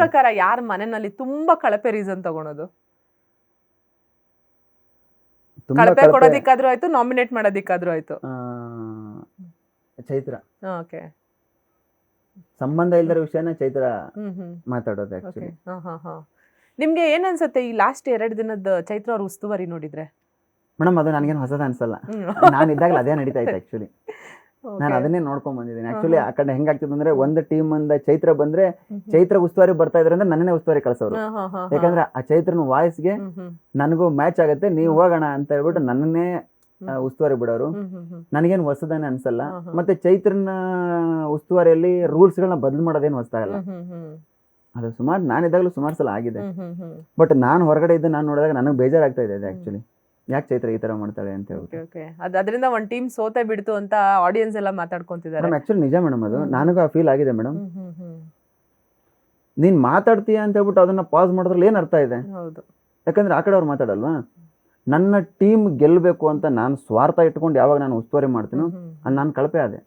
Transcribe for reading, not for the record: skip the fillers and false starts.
ಪ್ರಕಾರ ಯಾರ ಮನೆಯಲ್ಲಿ ತುಂಬಾ ಕಳಪೆ ರೀಸನ್ ತಗೊಳೋದು? ತುಂಬಾ ಕಳಪೆ ಕಳಪೆ ಕೊಡೋದಿಕ್ಕಾದ್ರೂ ಆಯ್ತು, ನಾಮಿನೇಟ್ ಮಾಡೋದಿಕ್ಕಾದ್ರೂ ಆಯ್ತು. ಆ, ಚೈತ್ರ. ಓಕೆ. ಸಂಬಂಧ ಇಲ್ದಿರೋ ವಿಷಯನ ಚೈತ್ರ ಹ್ಮ್ ಮಾತಾಡೋದು ಓಕೆ. ಆಕ್ಚುಲಿ. ಹಾ. ನಿಮ್ಗೆ ಏನ್ ಅನ್ಸುತ್ತೆ ಈ ಲಾಸ್ಟ್ 2 ದಿನದ ಚೈತ್ರ ಅವ್ರ ಉಸ್ತುವಾರಿ ನೋಡಿದ್ರೆ? ಮೇಡಮ್ ಅದು ನನಗೇನು ಹೊಸದ ಅನ್ಸಲ್ಲ. ನಾನು ಇದ್ದಾಗಲೇ ಅದೇ ನಡೀತಾ ಇತ್ತು ಆಕ್ಚುಲಿ. ನಾನು ಅದನ್ನೇ ನೋಡ್ಕೊಂಡ್ ಬಂದಿದ್ದೀನಿ ಆಕ್ಚುಲಿ. ಆ ಕಡೆ ಹೆಂಗಾಗ್ತದೆ ಅಂದ್ರೆ, ಒಂದು ಟೀಮ್ ಇಂದ ಚೈತ್ರ ಬಂದ್ರೆ ಚೈತ್ರ ಉಸ್ತುವಾರಿ ಬರ್ತಾ ಇದ್ರೆ ಅಂದ್ರೆ ನನ್ನೇ ಉಸ್ತುವಾರಿ ಕಳ್ಸೋರು. ಯಾಕಂದ್ರೆ ಆ ಚೈತ್ರನ ವಾಯ್ಸ್ಗೆ ನನಗೂ ಮ್ಯಾಚ್ ಆಗತ್ತೆ, ನೀವು ಹೋಗೋಣ ಅಂತ ಹೇಳ್ಬಿಟ್ಟು ನನ್ನನ್ನೇ ಉಸ್ತುವಾರಿ ಬಿಡೋರು. ನನಗೇನು ಹೊಸದನೇ ಅನ್ಸಲ್ಲ. ಮತ್ತೆ ಚೈತ್ರನ ಉಸ್ತುವಾರಿಯಲ್ಲಿ ರೂಲ್ಸ್ಗಳನ್ನ ಬದಲು ಮಾಡೋದೇನು ಹೊಸದಾಗಲ್ಲ. ಅದು ಸುಮಾರು ನಾನಿದ್ದಾಗಲೂ ಸುಮಾರು ಸಲ ಆಗಿದೆ. ಬಟ್ ನಾನು ಹೊರಗಡೆ ಇದ್ದು ನಾನು ನೋಡಿದಾಗ ನನಗೆ ಬೇಜಾರಾಗ್ತಾ ಇದೆ ಆಕ್ಚುಲಿ. ಯಾಕೆ ಚೈತ್ರ ಈ ತರ ಮಾಡ್ತಾಳೆ ಅಂತ ಹೇಳ್ಬಿಟ್ಟು. ಅದರಿಂದ ಒಂದ್ ಟೀಮ್ ಸೋತೆ ಬಿಡ್ತು ಅಂತ ಆಡಿಯನ್ಸ್ ಎಲ್ಲ ಮಾತಾಡ್ಕೊಂತಿದ್ದಾರೆ. ಮೇಡಮ್ ಆಕ್ಚುಲಿ ನಿಜ ಮೇಡಮ್, ಅದು ನನಗೂ ಆ ಫೀಲ್ ಆಗಿದೆ ಮೇಡಮ್. ನೀನ್ ಮಾತಾಡ್ತೀಯ ಅಂತ ಹೇಳ್ಬಿಟ್ಟು ಅದನ್ನ ಪಾಸ್ ಮಾಡೋದ್ರಲ್ಲಿ ಏನ್ ಅರ್ಥ ಇದೆ? ಹೌದು. ಯಾಕಂದ್ರೆ ಆ ಕಡೆ ಅವ್ರು ಮಾತಾಡಲ್ವಾ. ನನ್ನ ಟೀಮ್ ಗೆಲ್ಲಬೇಕು ಅಂತ ನಾನು ಸ್ವಾರ್ಥ ಇಟ್ಕೊಂಡು ಯಾವಾಗ ನಾನು ಉಸ್ತುವಾರಿ ಮಾಡ್ತೀನೋ ಅಲ್ಲಿ ನಾನು ಕಳಪೆ ಆದೆ.